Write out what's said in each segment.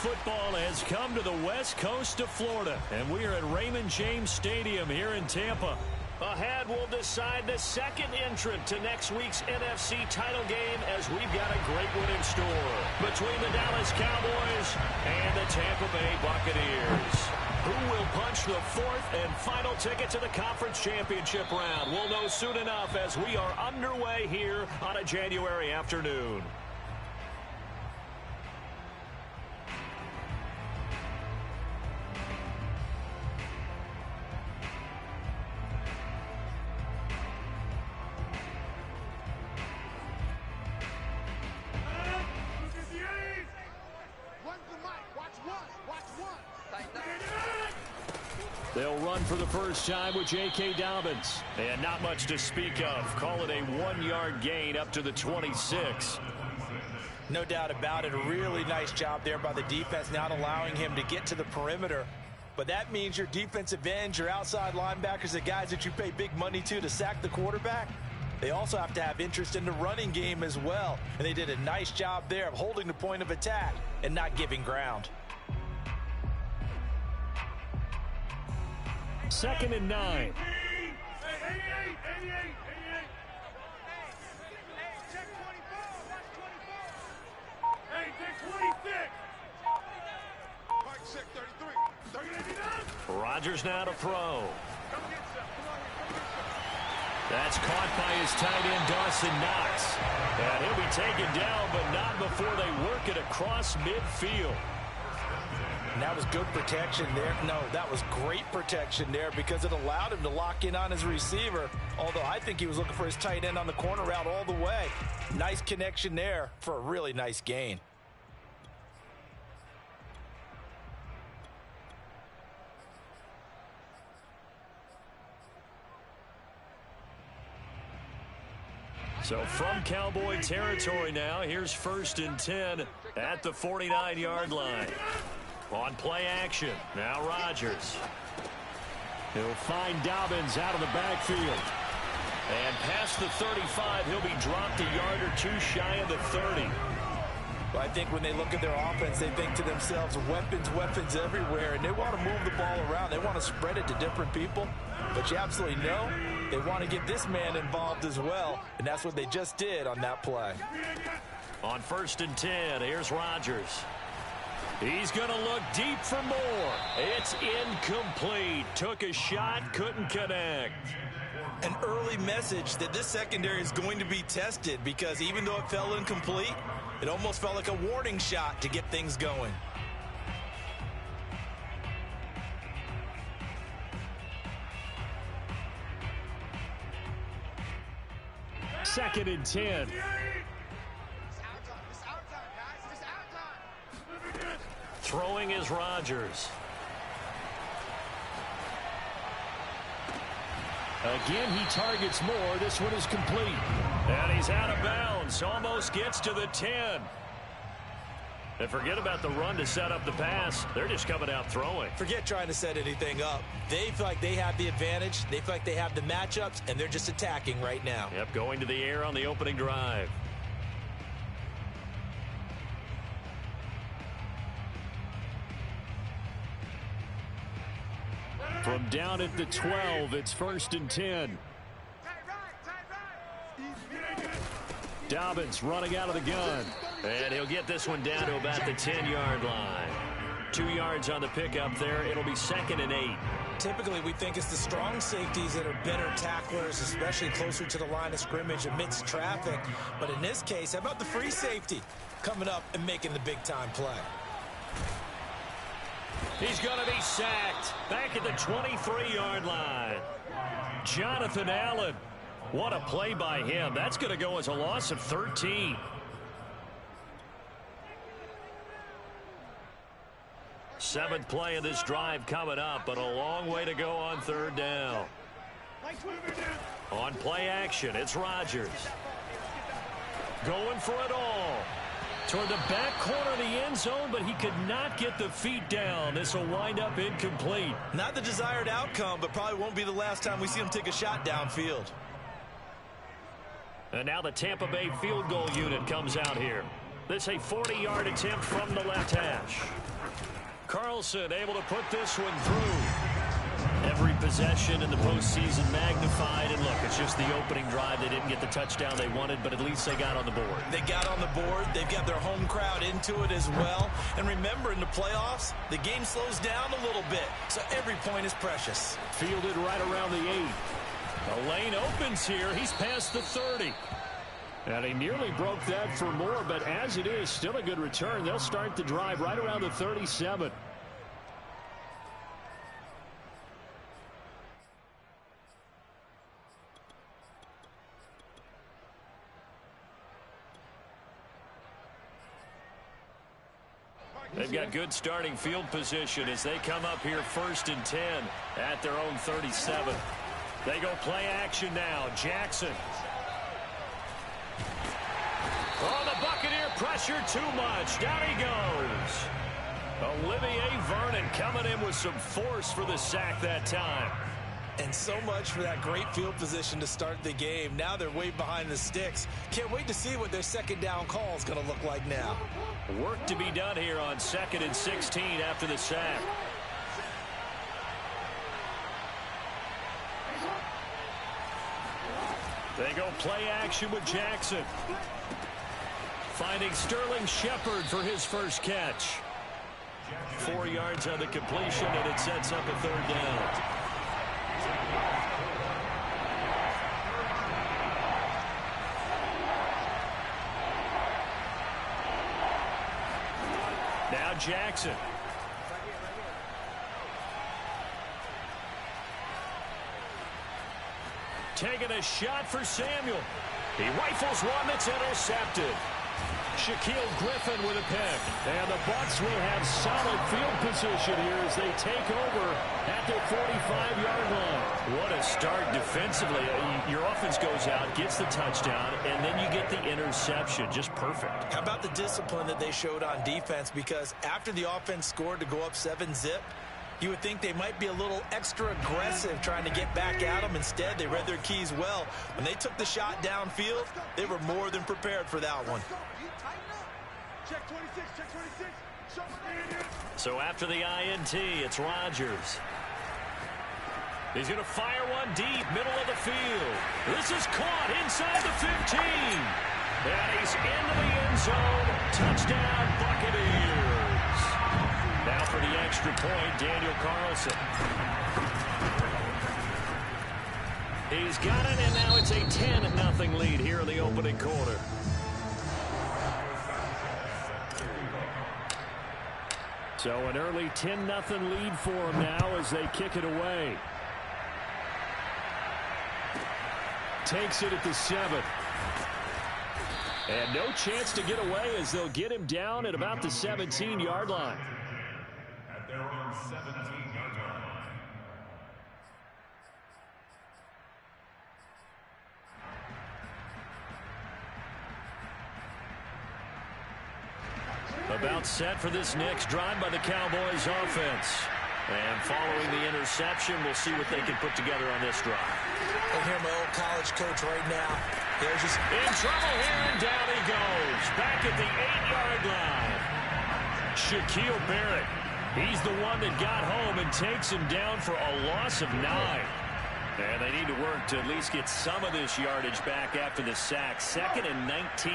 football has come to the west coast of Florida, and we are at Raymond James Stadium here in Tampa. Ahead, we'll decide the second entrant to next week's NFC title game, as we've got a great one in store between the Dallas Cowboys and the Tampa Bay Buccaneers. Who will punch the fourth and final ticket to the conference championship round? We'll know soon enough as we are underway here on a January afternoon. They'll run for the first time with J.K. Dobbins. And not much to speak of. Call it a 1-yard gain up to the 26. No doubt about it. A really nice job there by the defense, not allowing him to get to the perimeter. But that means your defensive ends, your outside linebackers, the guys that you pay big money to sack the quarterback, they also have to have interest in the running game as well. And they did a nice job there of holding the point of attack and not giving ground. 2nd and 9. Rodgers now to throw. That's caught by his tight end, Dawson Knox. And he'll be taken down, but not before they work it across midfield. And that was good protection there. No, that was great protection there because it allowed him to lock in on his receiver, although I think he was looking for his tight end on the corner route all the way. Nice connection there for a really nice gain. So from Cowboy territory now, here's 1st and 10 at the 49-yard line. On play action, now Rodgers. He'll find Dobbins out of the backfield. And past the 35, he'll be dropped a yard or two shy of the 30. Well, I think when they look at their offense, they think to themselves, weapons, weapons everywhere, and they want to move the ball around. They want to spread it to different people. But you absolutely know they want to get this man involved as well, and that's what they just did on that play. On 1st and 10, here's Rodgers. He's going to look deep for more. It's incomplete. Took a shot, couldn't connect. An early message that this secondary is going to be tested because even though it fell incomplete, it almost felt like a warning shot to get things going. Second and 10. Throwing is Rodgers. Again, he targets more. This one is complete. And he's out of bounds. Almost gets to the 10. And forget about the run to set up the pass. They're just coming out throwing. Forget trying to set anything up. They feel like they have the advantage. They feel like they have the matchups, and they're just attacking right now. Yep, going to the air on the opening drive. From down at the 12, it's 1st and 10. Dobbins running out of the gun. And he'll get this one down to about the 10-yard line. 2 yards on the pickup there. It'll be 2nd and 8. Typically, we think it's the strong safeties that are better tacklers, especially closer to the line of scrimmage amidst traffic. But in this case, how about the free safety coming up and making the big-time play? He's going to be sacked back at the 23-yard line. Jonathan Allen. What a play by him. That's going to go as a loss of 13. Seventh play of this drive coming up, but a long way to go on 3rd down. On play action, it's Rodgers. Going for it all. Toward the back corner of the end zone, but he could not get the feet down. This will wind up incomplete. Not the desired outcome, but probably won't be the last time we see him take a shot downfield. And now the Tampa Bay field goal unit comes out here. This a 40-yard attempt from the left hash. Carlson able to put this one through. Every possession in the postseason magnified. And look, it's just the opening drive. They didn't get the touchdown they wanted, but at least they got on the board. They got on the board. They've got their home crowd into it as well. And remember, in the playoffs, the game slows down a little bit, so every point is precious. Fielded right around the 8. The lane opens here. He's past the 30. And he nearly broke that for more, but as it is, still a good return. They'll start the drive right around the 37. They've got good starting field position as they come up here 1st and 10 at their own 37. They go play action now. Jackson. Oh, the Buccaneer pressure too much. Down he goes. Olivier Vernon coming in with some force for the sack that time. And so much for that great field position to start the game. Now they're way behind the sticks. Can't wait to see what their second down call is going to look like now. Work to be done here on 2nd and 16 after the sack. They go play action with Jackson. Finding Sterling Shepard for his first catch. 4 yards on the completion, and it sets up a 3rd down. Now Jackson. Taking a shot for Samuel. He rifles one that's intercepted. Shaquille Griffin with a pick. And the Bucs will have solid field position here as they take over at their 45-yard line. What a start defensively. Your offense goes out, gets the touchdown, and then you get the interception. Just perfect. How about the discipline that they showed on defense? Because after the offense scored to go up 7-zip, you would think they might be a little extra aggressive trying to get back at them. Instead, they read their keys well. When they took the shot downfield, they were more than prepared for that one. Check 26, check 26. So after the INT, it's Rodgers. He's going to fire one deep, middle of the field. This is caught inside the 15. And he's into the end zone. Touchdown, Buccaneers. Now for the extra point, Daniel Carlson. He's got it, and now it's a 10-0 lead here in the opening quarter. So an early 10-0 lead for them now as they kick it away. Takes it at the 7. And no chance to get away as they'll get him down at about the 17-yard line. At their own 17-yard line. About set for this next drive by the Cowboys offense. And following the interception, we'll see what they can put together on this drive. I hear my old college coach right now. They're just in trouble here, and down he goes. Back at the 8-yard line. Shaquille Barrett. He's the one that got home and takes him down for a loss of 9. And they need to work to at least get some of this yardage back after the sack. 2nd and 19.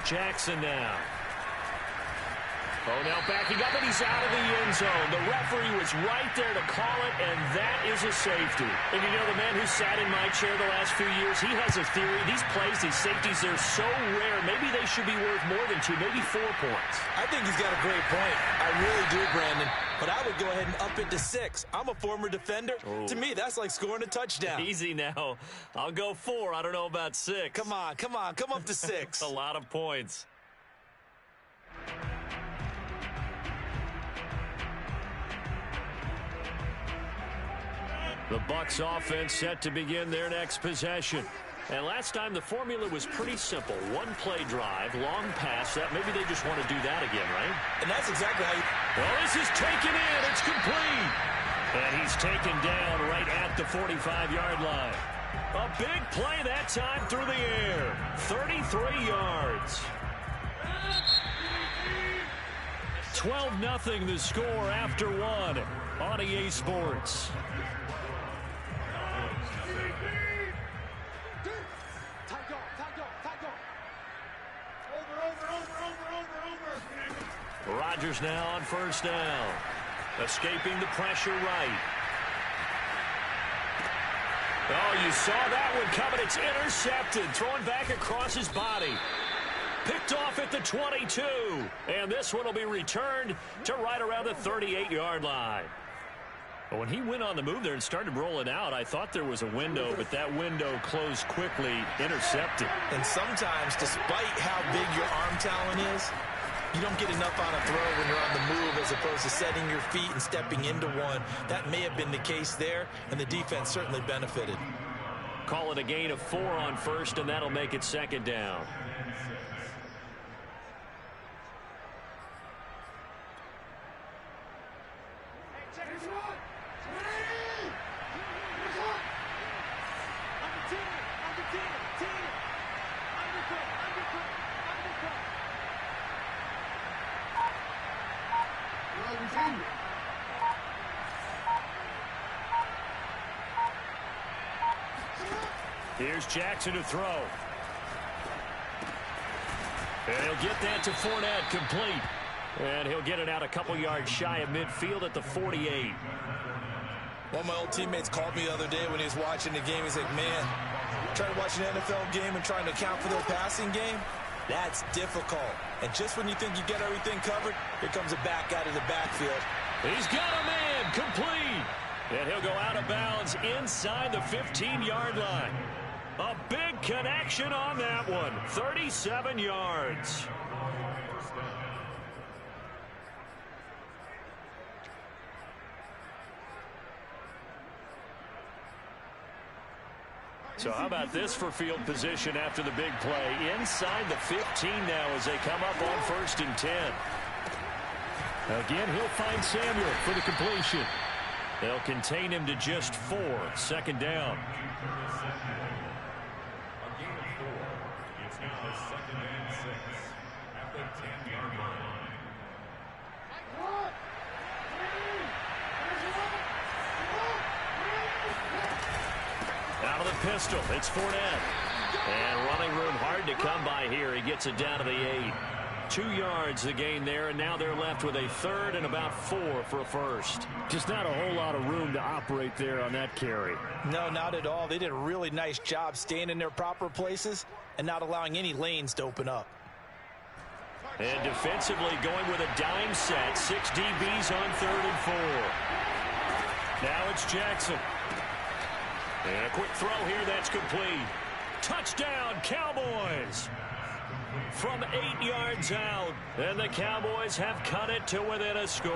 Jackson now. Oh, now backing up, and he's out of the end zone. The referee was right there to call it, and that is a safety. And you know, the man who sat in my chair the last few years, he has a theory. These plays, these safeties, they're so rare. Maybe they should be worth more than 2, maybe 4 points. I think he's got a great point. I really do, Brandon. But I would go ahead and up it to 6. I'm a former defender. Oh. To me, that's like scoring a touchdown. Easy now. I'll go 4. I don't know about 6. Come on. Come up to 6. A lot of points. The Bucs offense set to begin their next possession. And last time the formula was pretty simple. One play drive, long pass. That maybe they just want to do that again, right? And that's exactly how you... Well, this is taken in. It's complete. And he's taken down right at the 45-yard line. A big play that time through the air. 33 3 yards. 12-0 the score after 1 on EA Sports. Rodgers now on first down. Escaping the pressure right. Oh, you saw that one coming. It's intercepted. Thrown back across his body. Picked off at the 22. And this one will be returned to right around the 38-yard line. But when he went on the move there and started rolling out, I thought there was a window, but that window closed quickly, intercepted. And sometimes, despite how big your arm talent is, you don't get enough on a throw when you're on the move as opposed to setting your feet and stepping into one. That may have been the case there, and the defense certainly benefited. Call it a gain of 4 on first, and that'll make it second down. Here's Jackson to throw. And he'll get that to Fournette, complete. And he'll get it out a couple yards shy of midfield at the 48. One of my old teammates called me the other day when he was watching the game. He's like, man, trying to watch an NFL game and trying to account for their passing game, that's difficult. And just when you think you get everything covered, here comes a back out of the backfield. He's got a man, complete. And he'll go out of bounds inside the 15-yard line. A big connection on that one. 37 yards. So how about this for field position after the big play? Inside the 15 now as they come up on 1st and 10. Again, he'll find Samuel for the completion. They'll contain him to just 4. Second down. It's now 2nd and 6 at the 10-yard line. Out of the pistol, it's Fournette. And running room hard to come by here. He gets it down to the 8. 2 yards the gain there, and now they're left with a 3rd and about 4 for a first. Just not a whole lot of room to operate there on that carry. No, not at all. They did a really nice job staying in their proper places and not allowing any lanes to open up. And defensively going with a dime set. 6 DBs on 3rd and 4. Now it's Jackson. And a quick throw here that's complete. Touchdown, Cowboys! From 8 yards out, and the Cowboys have cut it to within a score.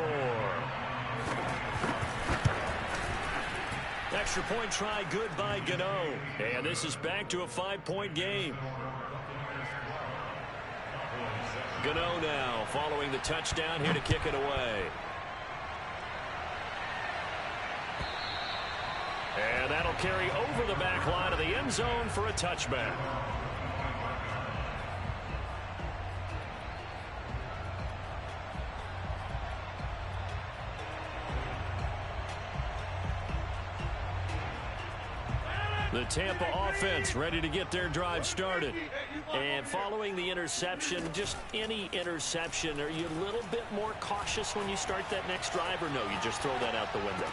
Extra point try good by Gano. And this is back to a 5-point game. Gano now following the touchdown here to kick it away. And that'll carry over the back line of the end zone for a touchback. The Tampa offense ready to get their drive started. And following the interception, just any interception, are you a little bit more cautious when you start that next drive, or no, you just throw that out the window?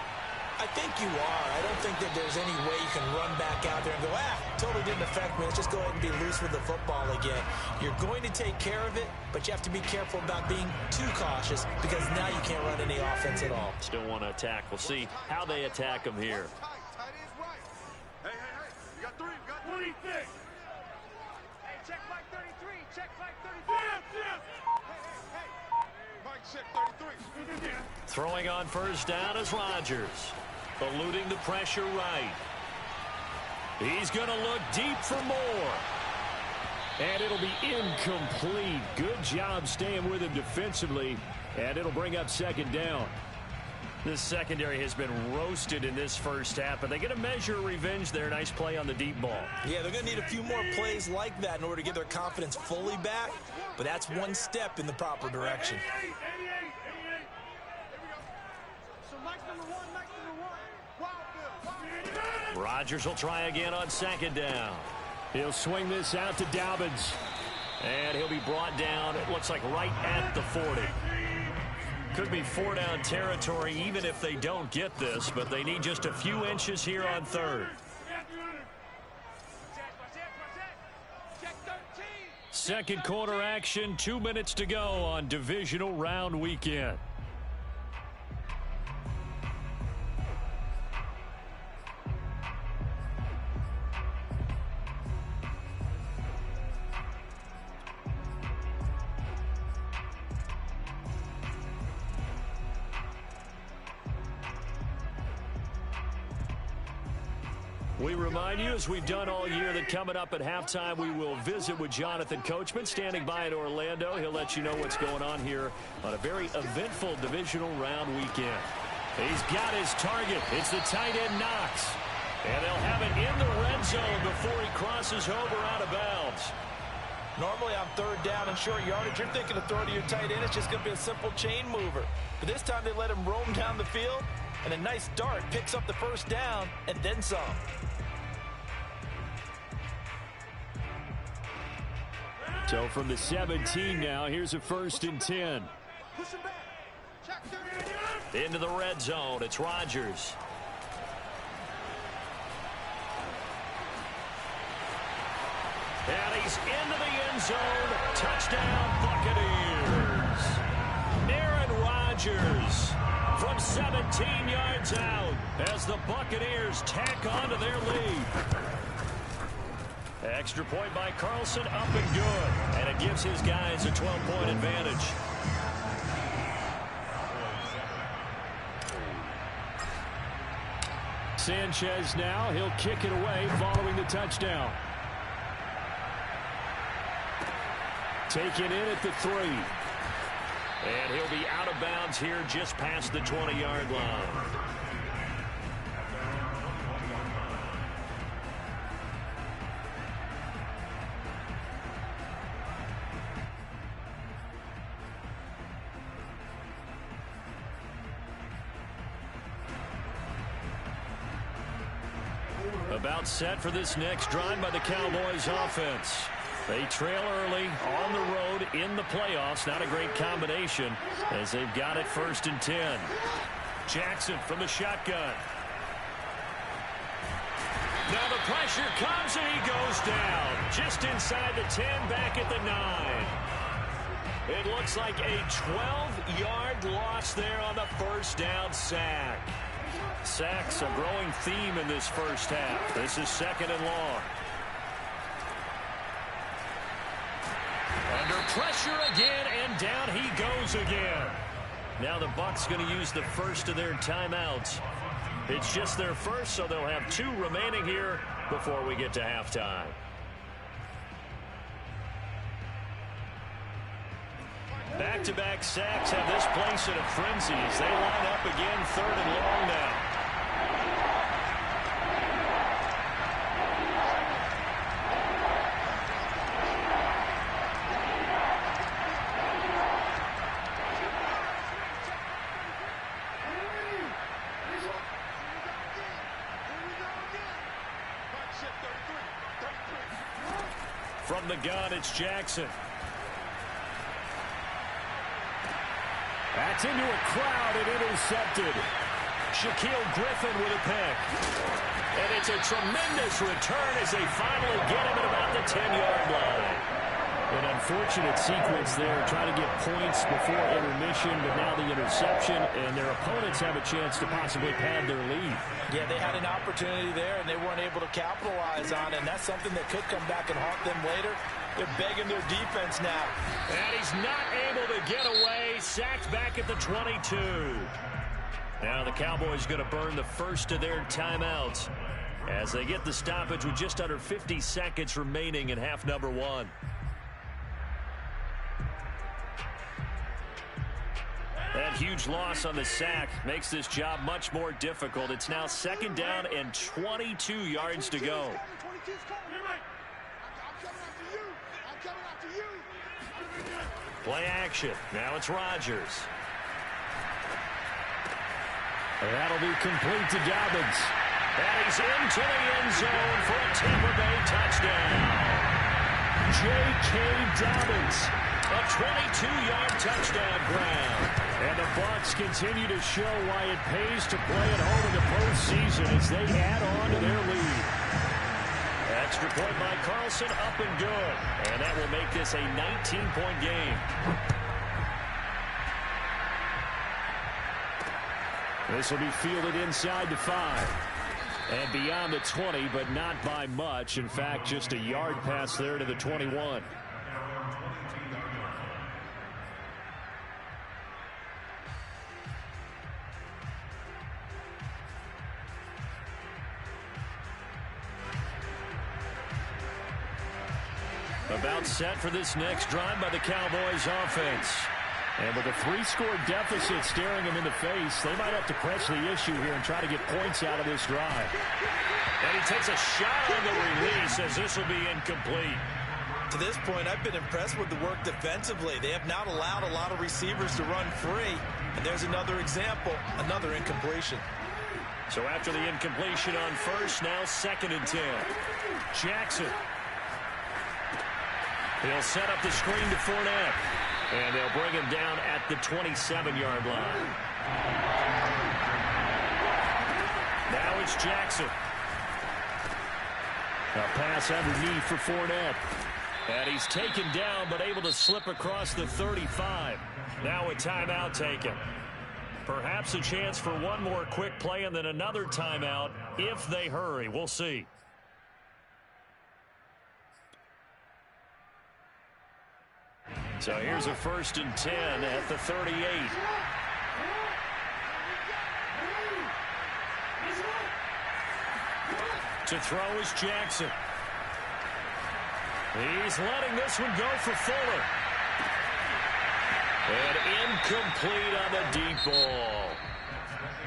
I think you are. I don't think that there's any way you can run back out there and go, totally didn't affect me. Let's just go ahead and be loose with the football again. You're going to take care of it, but you have to be careful about being too cautious because now you can't run any offense at all. Still want to attack. We'll see how they attack them here. Hey, you got 3, you got 3. Hey, check Mike 33, check Mike 33. Hey, Mike check 33. Throwing on first down is Rodgers. Eluding the pressure right. He's going to look deep for more. And it'll be incomplete. Good job staying with him defensively. And it'll bring up second down. This secondary has been roasted in this first half, but they get a measure of revenge there. Nice play on the deep ball. Yeah, they're going to need a few more plays like that in order to get their confidence fully back, but that's one step in the proper direction. Rodgers will try again on second down. He'll swing this out to Dobbins. And he'll be brought down, it looks like right at the 40. Could be 4-down territory even if they don't get this, but they need just a few inches here on third. Second quarter action, 2 minutes to go on divisional round weekend. We remind you, as we've done all year, that coming up at halftime, we will visit with Jonathan Coachman, standing by in Orlando. He'll let you know what's going on here on a very eventful divisional round weekend. He's got his target. It's the tight end Knox. And they'll have it in the red zone before he crosses over out of bounds. Normally on third down and short yardage, you're thinking of throwing to your tight end. It's just going to be a simple chain mover. But this time they let him roam down the field, and a nice dart picks up the first down and then some. So from the 17 now, here's a 1st and 10. Into the red zone, it's Rodgers. And he's into the end zone. Touchdown, Buccaneers. Aaron Rodgers from 17 yards out as the Buccaneers tack on to their lead. Extra point by Carlson, up and good. And it gives his guys a 12-point advantage. Sanchez now, he'll kick it away following the touchdown. Taken in at the 3. And he'll be out of bounds here just past the 20-yard line. About set for this next drive by the Cowboys offense. They trail early on the road in the playoffs. Not a great combination as they've got it 1st and 10. Jackson from the shotgun. Now the pressure comes and he goes down. Just inside the 10, back at the 9. It looks like a 12-yard loss there on the first down sack. Sacks a growing theme in this first half. This is 2nd and long. Under pressure again, and down he goes again. Now the Bucs going to use the first of their timeouts. It's just their first, so they'll have 2 remaining here before we get to halftime. Back-to-back sacks have this place in a frenzy as they line up again 3rd and long now. From the gun, it's Jackson. That's into a crowd and intercepted. Shaquille Griffin with a pick. And it's a tremendous return as they finally get him at about the 10-yard line. An unfortunate sequence there, trying to get points before intermission, but now the interception, and their opponents have a chance to possibly pad their lead. Yeah, they had an opportunity there, and they weren't able to capitalize on it, and that's something that could come back and haunt them later. They're begging their defense now. And he's not able to get away. Sacked back at the 22. Now the Cowboys going to burn the first of their timeouts as they get the stoppage with just under 50 seconds remaining in half number 1. And Huge loss on the sack. Makes this job much more difficult. It's now 2nd down and 22 yards to go. Play action. Now it's Rodgers. That'll be complete to Dobbins. And he's into the end zone for a Tampa Bay touchdown. J.K. Dobbins, a 22-yard touchdown grab. And the Bucs continue to show why it pays to play at home in the postseason as they add on to their lead. Extra point by Carlson, up and good. And that will make this a 19-point game. This will be fielded inside the 5. And beyond the 20, but not by much. In fact, just a yard pass there to the 21. About set for this next drive by the Cowboys offense. And with a 3-score deficit staring them in the face, they might have to press the issue here and try to get points out of this drive. And he takes a shot on the release as this will be incomplete. To this point, I've been impressed with the work defensively. They have not allowed a lot of receivers to run free. And there's another example, another incompletion. So after the incompletion on first, now 2nd and 10. Jackson. He'll set up the screen to Fournette. And they'll bring him down at the 27-yard line. Now it's Jackson. A pass underneath for Fournette. And he's taken down, but able to slip across the 35. Now a timeout taken. Perhaps a chance for one more quick play and then another timeout if they hurry. We'll see. So here's a 1st and 10 at the 38. To throw is Jackson. He's letting this one go for Fuller. And incomplete on the deep ball.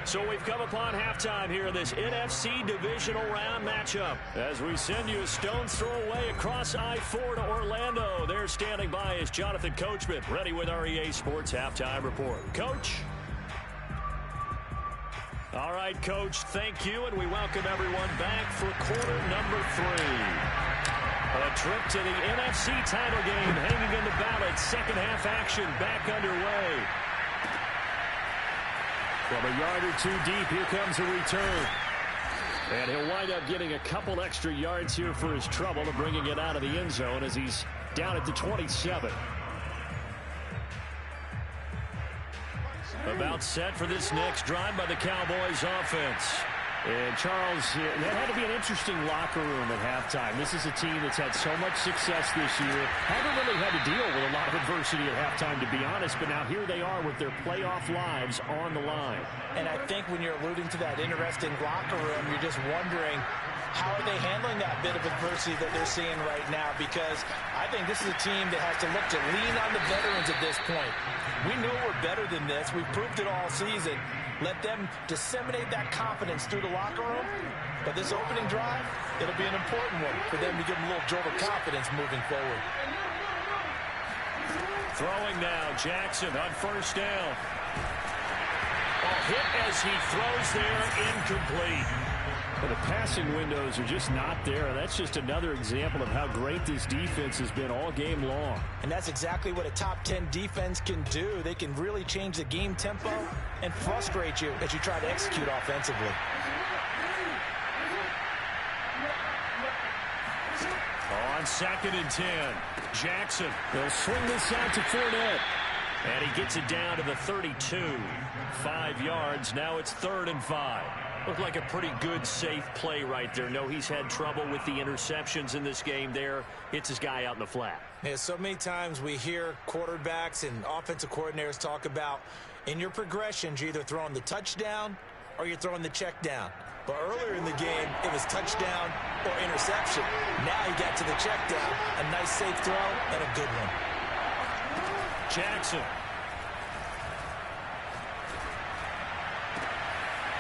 So we've come upon halftime here in this NFC Divisional Round matchup. As we send you a stone's throw away across I-4 to Orlando. There standing by is Jonathan Coachman, ready with our EA Sports Halftime Report. Coach? All right, Coach, thank you, and we welcome everyone back for quarter number 3. A trip to the NFC title game hanging in the balance. Second half action back underway. From a yard or two deep, here comes a return. And he'll wind up getting a couple extra yards here for his trouble and bringing it out of the end zone as he's down at the 27. About set for this next drive by the Cowboys offense. And Charles, that had to be an interesting locker room at halftime. This is a team that's had so much success this year. Haven't really had to deal with a lot of adversity at halftime, to be honest. But now here they are with their playoff lives on the line. And I think when you're alluding to that interesting locker room, you're just wondering, how are they handling that bit of adversity that they're seeing right now? Because I think this is a team that has to look to lean on the veterans at this point. We know we're better than this. We've proved it all season. Let them disseminate that confidence through the locker room. But this opening drive, it'll be an important one for them to give them a little jolt of confidence moving forward. Throwing now, Jackson on first down. A hit as he throws there, incomplete. Well, the passing windows are just not there. That's just another example of how great this defense has been all game long. And that's exactly what a top 10 defense can do. They can really change the game tempo and frustrate you as you try to execute offensively. On 2nd and 10, Jackson. They'll swing this out to Fournette. And he gets it down to the 32. 5 yards. Now it's 3rd and 5. Looked like a pretty good, safe play right there. No, he's had trouble with the interceptions in this game there. Hits his guy out in the flat. Yeah, so many times we hear quarterbacks and offensive coordinators talk about, in your progressions, you're either throwing the touchdown or you're throwing the check down. But earlier in the game, it was touchdown or interception. Now he got to the check down. A nice, safe throw and a good one. Jackson.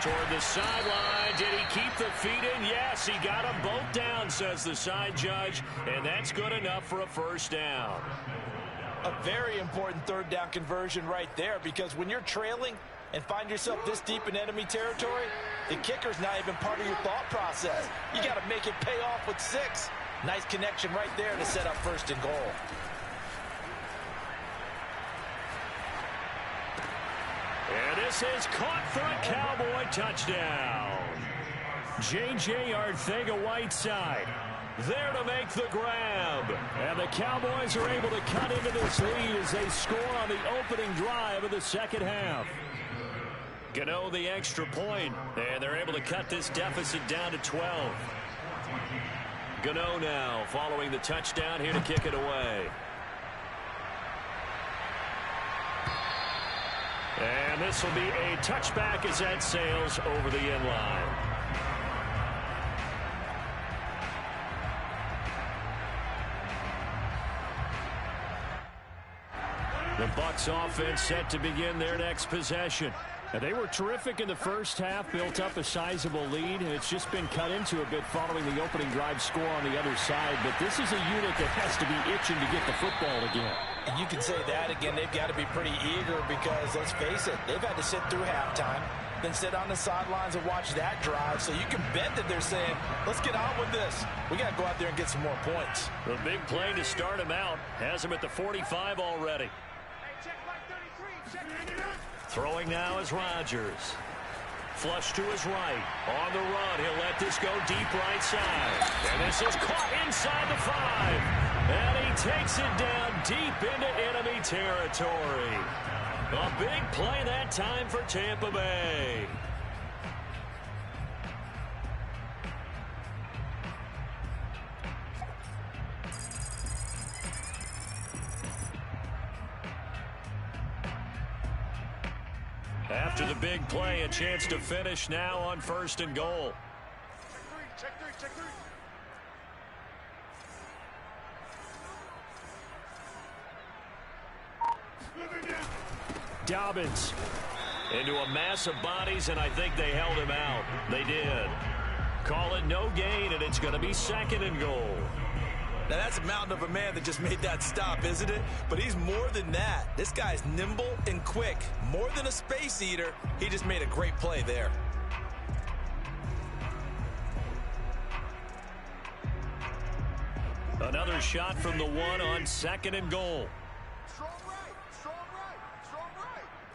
Toward the sideline. Did he keep the feet in? Yes, he got them both down, says the side judge. And that's good enough for a first down. A very important third down conversion right there, because when you're trailing and find yourself this deep in enemy territory, the kicker's not even part of your thought process. You got to make it pay off with 6. Nice connection right there to set up first and goal. And this is caught for a Cowboy touchdown. J.J. Arcega-Whiteside there to make the grab. And the Cowboys are able to cut into this lead as they score on the opening drive of the second half. Gano the extra point, and they're able to cut this deficit down to 12. Gano now following the touchdown here to kick it away. And this will be a touchback as that sails over the end line. The Bucs offense set to begin their next possession. And they were terrific in the first half, built up a sizable lead, and it's just been cut into a bit following the opening drive score on the other side. But this is a unit that has to be itching to get the football again. And you can say that again, they've got to be pretty eager because, let's face it, they've had to sit through halftime, then sit on the sidelines and watch that drive. So you can bet that they're saying, let's get on with this. We got to go out there and get some more points. The big play to start him out has him at the 45 already. Throwing now is Rodgers. Flush to his right. On the run, he'll let this go deep right side. And this is caught inside the 5. And he takes it down deep into enemy territory. A big play that time for Tampa Bay. After the big play, a chance to finish now on first and goal. Check three. Dobbins into a mass of bodies, and I think they held him out. They did. Call it no gain, and it's going to be second and goal. Now, that's a mountain of a man that just made that stop, isn't it? But he's more than that. This guy's nimble and quick. More than a space eater, he just made a great play there. Another shot from the 1 on second and goal. Strong right.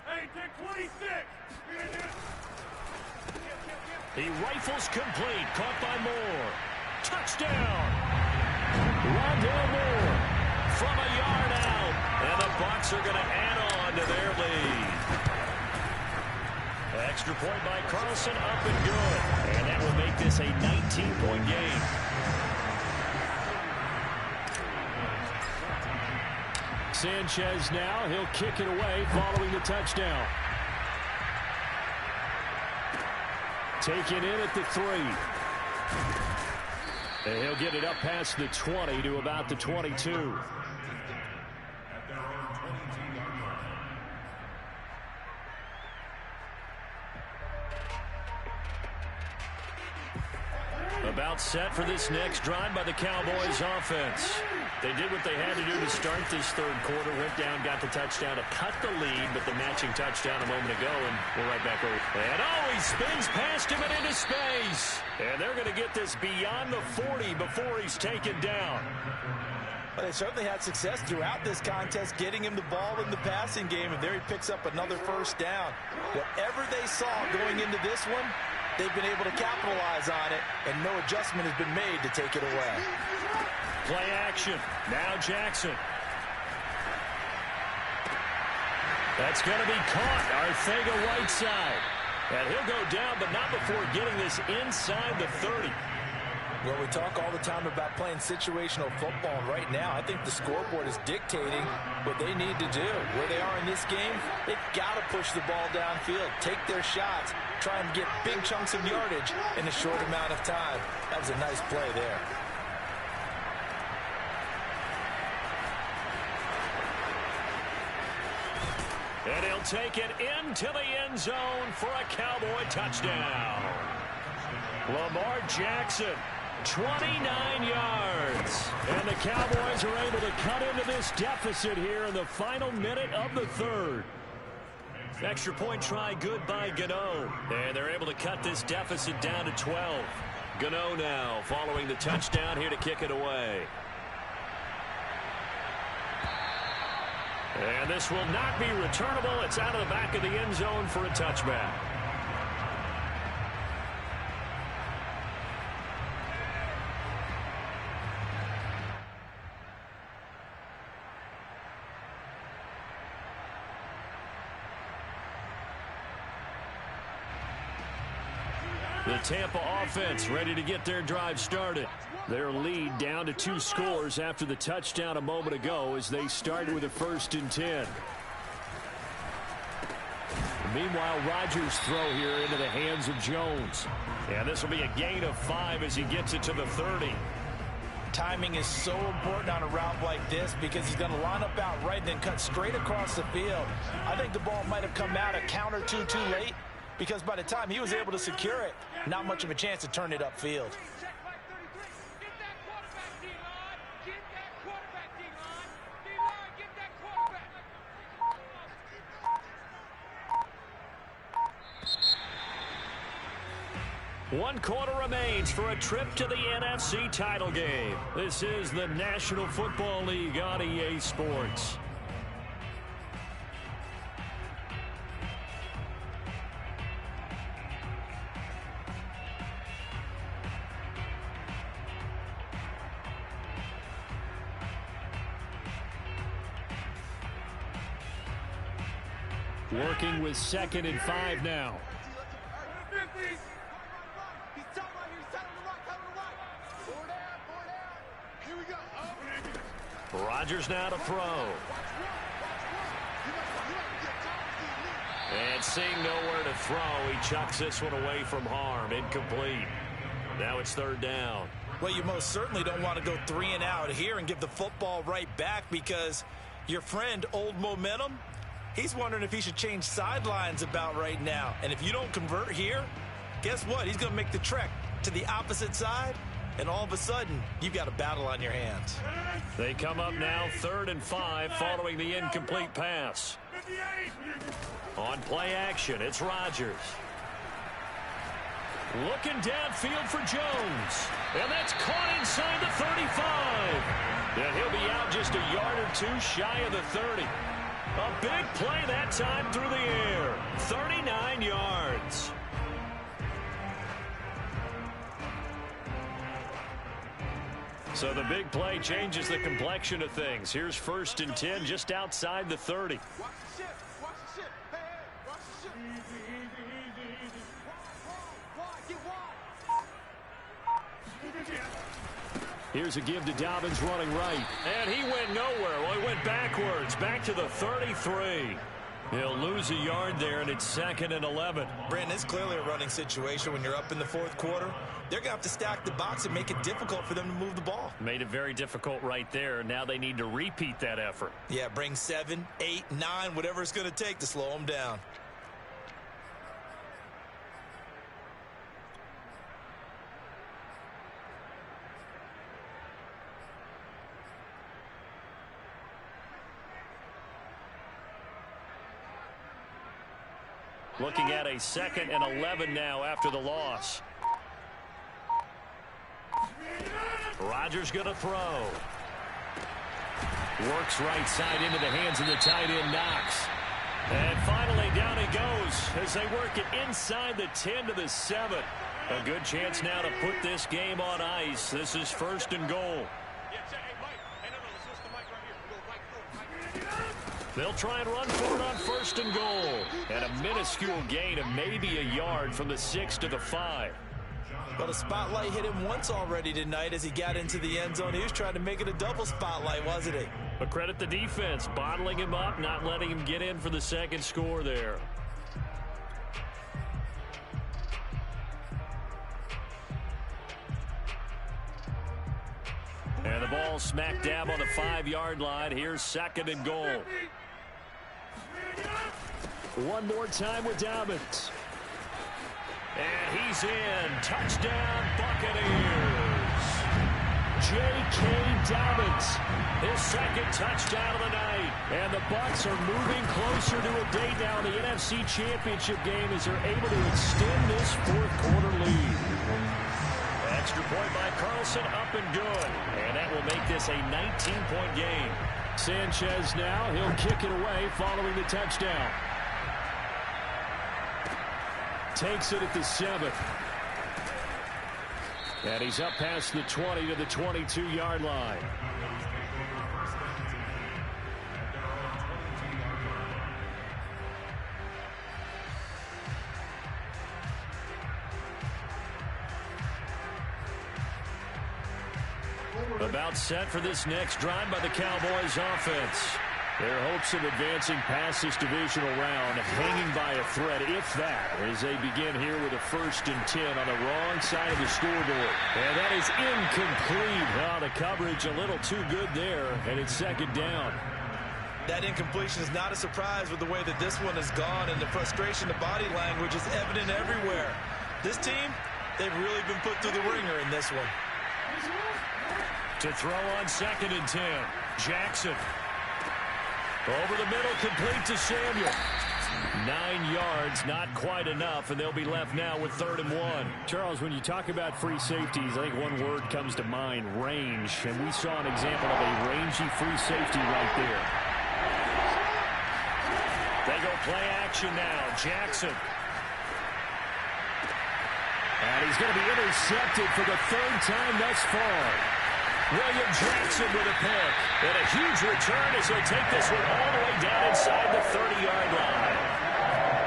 Hey, take 26. He rifles complete, caught by Moore. Touchdown! Rondale Moore from a yard out, and the Bucs are going to add on to their lead. Extra point by Carlson, up and good, and that will make this a 19-point game. Sanchez now, he'll kick it away following the touchdown. Taken in at the 3. And he'll get it up past the 20 to about the 22. About set for this next drive by the Cowboys offense. They did what they had to do to start this third quarter. Went down, got the touchdown to cut the lead, but the matching touchdown a moment ago, and we're right back over. And he spins past him and into space. And they're going to get this beyond the 40 before he's taken down. But they certainly had success throughout this contest, getting him the ball in the passing game, and there he picks up another first down. Whatever they saw going into this one, they've been able to capitalize on it, and no adjustment has been made to take it away. Play action. Now Jackson. That's going to be caught. Arcega-Whiteside. And he'll go down, but not before getting this inside the 30. Well, we talk all the time about playing situational football, and right now I think the scoreboard is dictating what they need to do. Where they are in this game, they've got to push the ball downfield, take their shots, try and get big chunks of yardage in a short amount of time. That was a nice play there. And he'll take it into the end zone for a Cowboy touchdown. Lamar Jackson, 29 yards. And the Cowboys are able to cut into this deficit here in the final minute of the third. Extra point try good by Gano. And they're able to cut this deficit down to 12. Gano now following the touchdown here to kick it away. And this will not be returnable. It's out of the back of the end zone for a touchback. The Tampa offense ready to get their drive started. Their lead down to 2 scores after the touchdown a moment ago as they start with a 1st and 10. Meanwhile, Rodgers' throw here into the hands of Jones. And this will be a gain of 5 as he gets it to the 30. Timing is so important on a route like this because he's going to line up out right and then cut straight across the field. I think the ball might have come out a count or two too late, because by the time he was able to secure it, not much of a chance to turn it upfield. One quarter remains for a trip to the NFC title game. This is the National Football League on EA Sports. Working with 2nd and 5 now. Rodgers now to throw. And seeing nowhere to throw, he chucks this one away from harm. Incomplete. Now it's 3rd down. Well, you most certainly don't want to go 3 and out here and give the football right back, because your friend, Old Momentum, he's wondering if he should change sidelines about right now. And if you don't convert here, guess what? He's going to make the trek to the opposite side, and all of a sudden, you've got a battle on your hands. They come up now 3rd and 5 following the incomplete pass. On play action, it's Rodgers. Looking downfield for Jones. And that's caught inside the 35. And he'll be out just a yard or 2 shy of the 30. A big play that time through the air. 39 yards. So the big play changes the complexion of things. Here's 1st and 10 just outside the 30. Watch the shit. Watch the shit. Hey, hey, watch the shit. Get wide. Here's a give to Dobbins running right. And he went nowhere. Well, he went backwards. Back to the 33. He'll lose a yard there, and it's 2nd and 11. Brandon, it's clearly a running situation when you're up in the 4th quarter. They're going to have to stack the box and make it difficult for them to move the ball. Made it very difficult right there. Now they need to repeat that effort. Yeah, bring 7, 8, 9, whatever it's going to take to slow them down. Looking at a 2nd and 11 now after the loss. Rodgers going to throw. Works right side into the hands of the tight end, Knox. And finally down he goes as they work it inside the 10 to the 7. A good chance now to put this game on ice. This is 1st and goal. They'll try and run for it on 1st and goal. And a minuscule gain of maybe a yard from the 6 to the 5. Well, the spotlight hit him once already tonight as he got into the end zone. He was trying to make it a double spotlight, wasn't he? But credit the defense, bottling him up, not letting him get in for the 2nd score there. And the ball smack dab on the 5-yard line. Here's 2nd and goal. One more time with Dobbins. And he's in. Touchdown, Buccaneers. J.K. Dobbins, his second touchdown of the night. And the Bucs are moving closer to a date now in the NFC Championship game as they're able to extend this fourth-quarter lead. Extra point by Carlson, up and good. And that will make this a 19-point game. Sanchez now, he'll kick it away following the touchdown. Takes it at the 7. And he's up past the 20 to the 22-yard line. About set for this next drive by the Cowboys offense. Their hopes of advancing past this divisional round hanging by a thread, if that, as they begin here with a 1st and 10 on the wrong side of the scoreboard. And that is incomplete. Oh, the coverage a little too good there, and it's 2nd down. That incompletion is not a surprise with the way that this one has gone, and the frustration, the body language is evident everywhere. This team, they've really been put through the ringer in this one. To throw on 2nd and 10. Jackson. Over the middle, complete to Samuel. 9 yards, not quite enough, and they'll be left now with 3rd and 1. Charles, when you talk about free safeties, I think one word comes to mind, range. And we saw an example of a rangy free safety right there. They go play action now. Jackson. And he's going to be intercepted for the 3rd time thus far. William Jackson with a pick. And a huge return as he'll take this one all the way down inside the 30-yard line.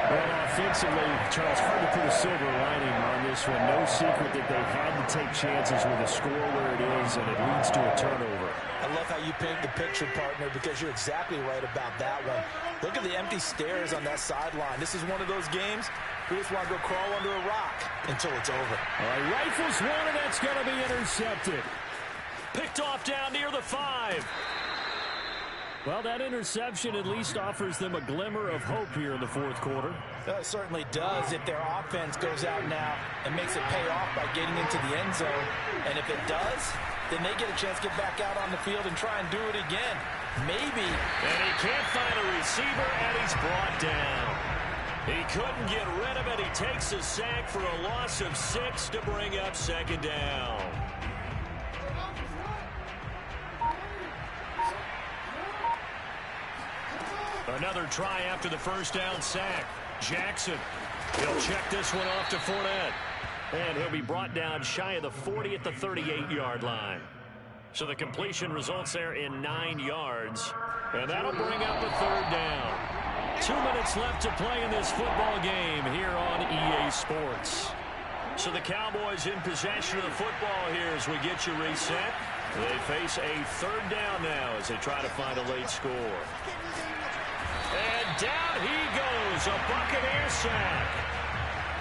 Well, offensively, Charles, hard to put a silver lining on this one. No secret that they've had to take chances with a score where it is, and it leads to a turnover. I love how you paint the picture, partner, because you're exactly right about that one. Look at the empty stares on that sideline. This is one of those games we just want to go crawl under a rock until it's over. All right, rifles one, and that's going to be intercepted. Picked off down near the 5. Well, that interception at least offers them a glimmer of hope here in the 4th quarter. It certainly does if their offense goes out now and makes it pay off by getting into the end zone. And if it does, then they get a chance to get back out on the field and try and do it again. Maybe. And he can't find a receiver, and he's brought down. He couldn't get rid of it. He takes a sack for a loss of 6 to bring up 2nd down. Another try after the 1st down sack. Jackson. He'll check this one off to Fournette. And he'll be brought down shy of the 40 at the 38-yard line. So the completion results there in 9 yards. And that'll bring up a 3rd down. 2 minutes left to play in this football game here on EA Sports. So the Cowboys in possession of the football here as we get you reset. They face a 3rd down now as they try to find a late score. And down he goes, a Buccaneer sack.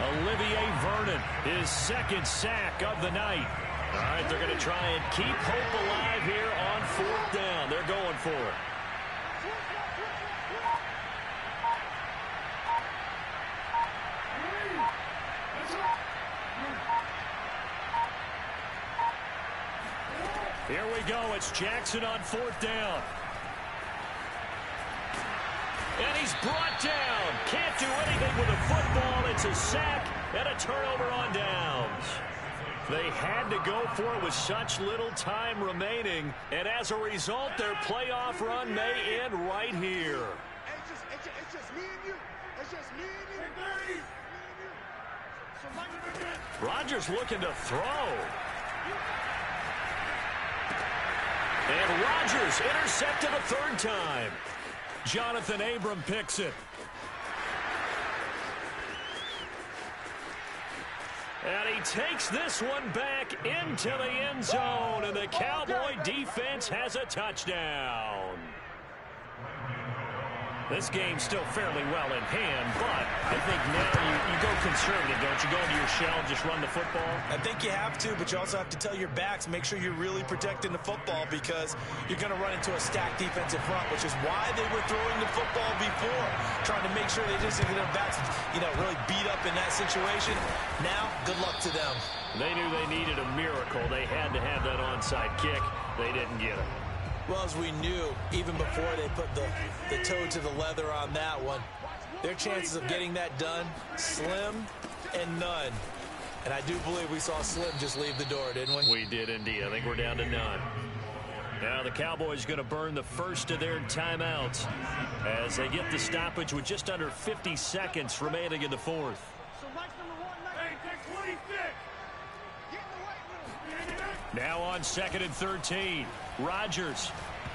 Olivier Vernon, his 2nd sack of the night. All right, they're going to try and keep hope alive here on 4th down. They're going for it. Here we go. It's Jackson on 4th down. And he's brought down. Can't do anything with a football. It's a sack and a turnover on downs. They had to go for it with such little time remaining. And as a result, their playoff run may end right here. It's just me and you. It's just me and you. Rodgers looking to throw. And Rodgers intercepted a 3rd time. Jonathan Abram picks it. And he takes this one back into the end zone, and the Cowboy defense has a touchdown. This game's still fairly well in hand, but I think now you go conservative, don't you? Go into your shell and just run the football? I think you have to, but you also have to tell your backs, make sure you're really protecting the football because you're going to run into a stacked defensive front, which is why they were throwing the football before, trying to make sure they just get their backs, really beat up in that situation. Now, good luck to them. They knew they needed a miracle. They had to have that onside kick. They didn't get it. Well, as we knew, even before they put the toe to the leather on that one, their chances of getting that done, slim and none. And I do believe we saw Slim just leave the door, didn't we? We did indeed. I think we're down to none. Now the Cowboys going to burn the first of their timeouts as they get the stoppage with just under 50 seconds remaining in the fourth. Now on 2nd and 13. Rodgers,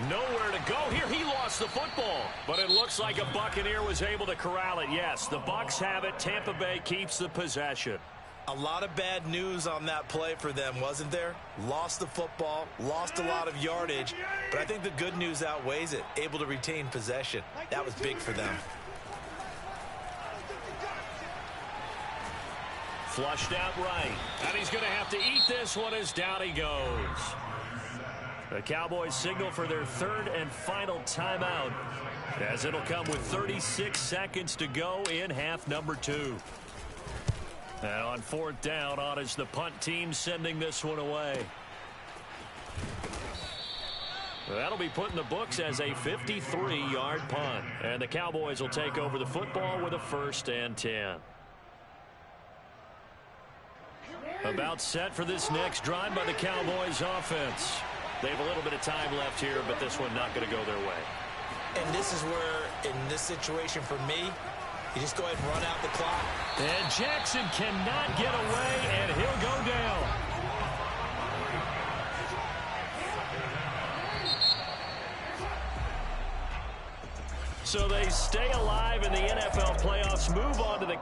nowhere to go here. He lost the football, but it looks like a Buccaneer was able to corral it. Yes, the Bucs have it. Tampa Bay keeps the possession. A lot of bad news on that play for them, wasn't there? Lost the football, lost a lot of yardage, but I think the good news outweighs it. Able to retain possession. That was big for them. Flushed out right, and he's going to have to eat this one as down he goes. The Cowboys signal for their third and final timeout as it'll come with 36 seconds to go in half number 2. And on 4th down, on is the punt team sending this one away. That'll be put in the books as a 53-yard punt. And the Cowboys will take over the football with a 1st and 10. About set for this next drive by the Cowboys offense. They have a little bit of time left here, but this one not going to go their way. And this is where, in this situation for me, you just go ahead and run out the clock. And Jackson cannot get away, and he'll go down. So they stay alive in the NFL playoffs, move on to the